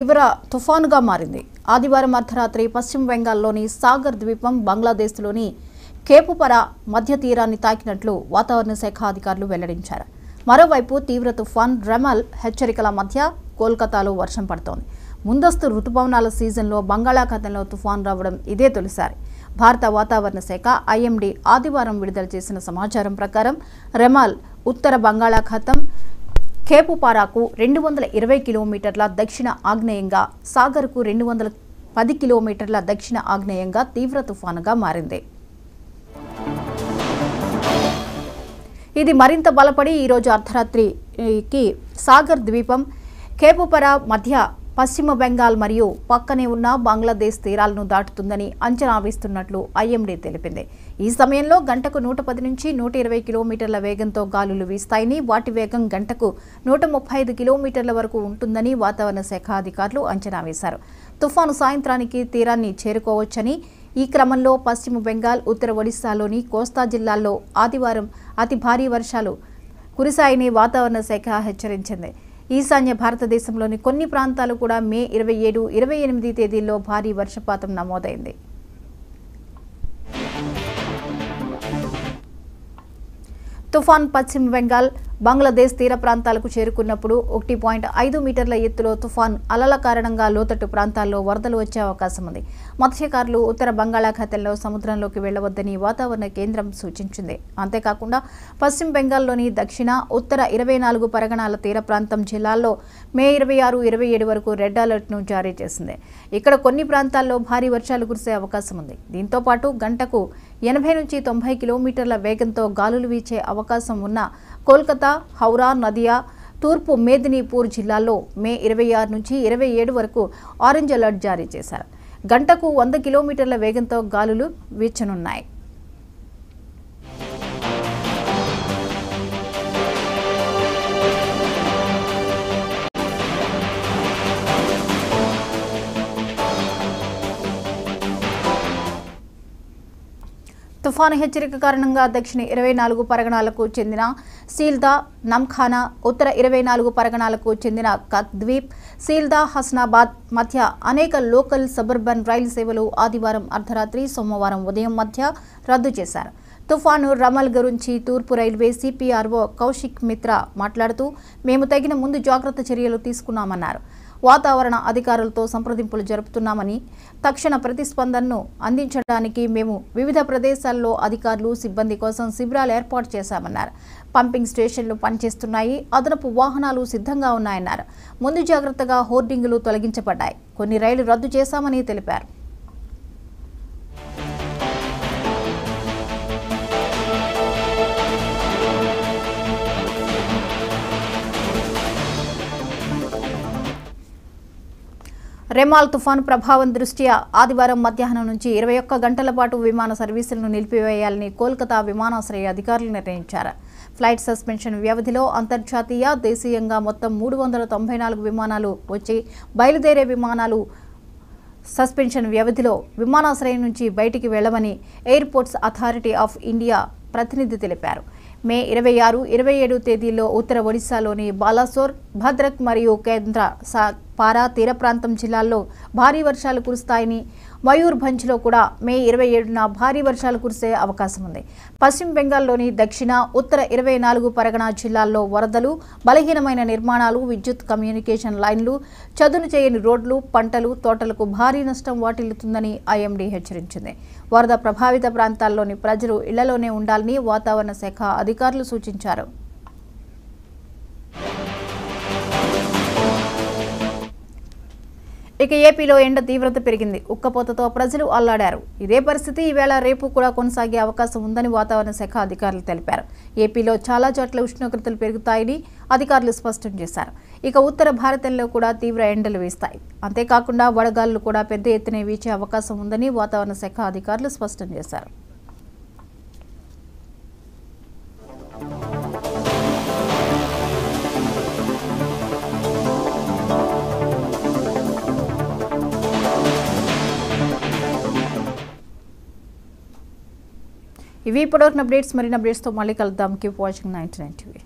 తీవ్ర తుఫానుగా మారింది. ఆదివారం అర్ధరాత్రి పశ్చిమ బెంగాల్లోని సాగర్ ద్వీపం, బంగ్లాదేశ్లోని కేపుపరా మధ్య తీరాన్ని తాకినట్లు వాతావరణ శాఖ అధికారులు వెల్లడించారు. మరోవైపు తీవ్ర తుఫాన్ రెమల్ హెచ్చరికల మధ్య కోల్కతాలో వర్షం పడుతోంది. ముందస్తు రుతుపవనాల సీజన్లో బంగాళాఖాతంలో తుఫాన్ రావడం ఇదే తొలిసారి. భారత వాతావరణ శాఖ ఐఎండీ ఆదివారం విడుదల చేసిన సమాచారం ప్రకారం రెమల్ ఉత్తర బంగాళాఖాతం కేపుపారాకు 220 కిలోమీటర్ల దక్షిణ ఆగ్నేయంగా, సాగర్కు 210 కిలోమీటర్ల దక్షిణ ఆగ్నేయంగా తీవ్ర తుఫానుగా మారింది. ఇది మరింత బలపడి ఈరోజు అర్ధరాత్రికి సాగర్ ద్వీపం, కేపుపరా మధ్య పశ్చిమ బెంగాల్ మరియు పక్కనే ఉన్న బంగ్లాదేశ్ తీరాలను దాటుతుందని అంచనా వేస్తున్నట్లు ఐఎండీ తెలిపింది. ఈ సమయంలో గంటకు 110 నుంచి 120 కిలోమీటర్ల వేగంతో గాలులు వీస్తాయని, వాటి వేగం గంటకు 135 కిలోమీటర్ల వరకు ఉంటుందని వాతావరణ శాఖ అధికారులు అంచనా వేశారు. తుఫాను సాయంత్రానికి తీరాన్ని చేరుకోవచ్చని, ఈ క్రమంలో పశ్చిమ బెంగాల్, ఉత్తర ఒడిశాలోని కోస్తా జిల్లాల్లో ఆదివారం అతి భారీ వర్షాలు కురిశాయని వాతావరణ శాఖ హెచ్చరించింది. ఈశాన్య భారతదేశంలోని కొన్ని ప్రాంతాలు కూడా మే 27, 28 తేదీల్లో భారీ వర్షపాతం నమోదైంది. తుఫాన్ పశ్చిమ బెంగాల్, బంగ్లాదేశ్ తీర ప్రాంతాలకు చేరుకున్నప్పుడు 1.5 మీటర్ల ఎత్తులో తుఫాన్ అలల కారణంగా లోతట్టు ప్రాంతాల్లో వరదలు వచ్చే అవకాశం ఉంది. మత్స్యకారులు ఉత్తర బంగాళాఖాతంలో సముద్రంలోకి వెళ్లవద్దని వాతావరణ కేంద్రం సూచించింది. అంతేకాకుండా పశ్చిమ బెంగాల్లోని దక్షిణ, ఉత్తర 24 పరగణాల తీర ప్రాంతం జిల్లాల్లో మే 26, 27 వరకు రెడ్ అలర్ట్ను జారీ చేసింది. ఇక్కడ కొన్ని ప్రాంతాల్లో భారీ వర్షాలు కురిసే అవకాశం ఉంది. దీంతో పాటు గంటకు 80 నుంచి 90 కిలోమీటర్ల వేగంతో గాలులు వీచే అవకాశం ఉన్న కోల్కతా, హౌరా, నదియా, తూర్పు మేదినీపూర్ జిల్లాల్లో మే 26 నుంచి 27 వరకు ఆరెంజ్ అలర్ట్ జారీ చేశారు. గంటకు 100 కిలోమీటర్ల వేగంతో గాలులు వీచనున్నాయి. తుఫాను హెచ్చరిక కారణంగా దక్షిణ 24 పరగణాలకు చెందిన సీల్దా, నమ్ఖానా, ఉత్తర 24 పరగణాలకు చెందిన కత్ద్వీప్, సీల్దా, హస్నాబాద్ మధ్య అనేక లోకల్, సబర్బన్ రైలు సేవలు ఆదివారం అర్ధరాత్రి, సోమవారం ఉదయం మధ్య రద్దు చేశారు. తుఫాను రమల్ గురించి తూర్పు రైల్వే సిపిఆర్ఓ కౌశిక్ మిత్రా మాట్లాడుతూ, మేము తగిన ముందు జాగ్రత్త చర్యలు తీసుకున్నామన్నారు. వాతావరణ అధికారులతో సంప్రదింపులు జరుపుతున్నామని, తక్షణ ప్రతిస్పందనను అందించడానికి మేము వివిధ ప్రదేశాల్లో అధికారులు, సిబ్బంది కోసం శిబిరాలు ఏర్పాటు చేశామన్నారు. పంపింగ్ స్టేషన్లు పనిచేస్తున్నాయి, అదనపు వాహనాలు సిద్ధంగా ఉన్నాయన్నారు. ముందు జాగ్రత్తగా హోర్డింగులు తొలగించబడ్డాయి, కొన్ని రైళ్లు రద్దు చేశామని తెలిపారు. రెమాల్ తుఫాను ప్రభావం దృష్ట్యా ఆదివారం మధ్యాహ్నం నుంచి 21 గంటల పాటు విమాన సర్వీసులను నిలిపివేయాలని కోల్కతా విమానాశ్రయ అధికారులు నిర్ణయించారు. ఫ్లైట్ సస్పెన్షన్ వ్యవధిలో అంతర్జాతీయ, దేశీయంగా మొత్తం 394 విమానాలు వచ్చి, బయలుదేరే విమానాలు సస్పెన్షన్ వ్యవధిలో విమానాశ్రయం నుంచి బయటికి వెళ్లవని ఎయిర్పోర్ట్స్ అథారిటీ ఆఫ్ ఇండియా ప్రతినిధి తెలిపారు. మే 26, 27 తేదీల్లో ఉత్తర ఒడిశాలోని బాలాసోర్, భద్రక్ మరియు కేంద్ర పారా తీర ప్రాంతం జిల్లాల్లో భారీ వర్షాలు కురుస్తాయని, మయూర్భంజ్లో కూడా మే 27న భారీ వర్షాలు కురిసే అవకాశం ఉంది. పశ్చిమ బెంగాల్లోని దక్షిణ, ఉత్తర 24 పరగణా జిల్లాల్లో వరదలు, బలహీనమైన నిర్మాణాలు, విద్యుత్ కమ్యూనికేషన్ లైన్లు, చదును చేయని రోడ్లు, పంటలు, తోటలకు భారీ నష్టం వాటిల్లుతుందని ఐఎండీ హెచ్చరించింది. వరద ప్రభావిత ప్రాంతాల్లోని ప్రజలు ఇళ్లలోనే ఉండాలని వాతావరణ శాఖ అధికారులు సూచించారు. ఇక ఏపీలో ఎండ తీవ్రత పెరిగింది. ఉక్కపోతతో ప్రజలు అల్లాడారు. ఇదే పరిస్థితి ఈవేళ, రేపు కూడా కొనసాగే అవకాశం ఉందని వాతావరణ శాఖ అధికారులు తెలిపారు. ఏపీలో చాలా చోట్ల ఉష్ణోగ్రతలు పెరుగుతాయని అధికారులు స్పష్టం చేశారు. ఇక ఉత్తర భారతంలో కూడా తీవ్ర ఎండలు వీస్తాయి. అంతేకాకుండా వడగాలులు కూడా పెద్ద ఎత్తున వీచే అవకాశం ఉందని వాతావరణ శాఖ అధికారులు స్పష్టం చేశారు. ఇవి ఇప్పటివరకు అప్డేట్స్. మరిన్ని అప్డేట్స్తో మళ్ళీ కలుద్దాం. Keep watching 99 TV.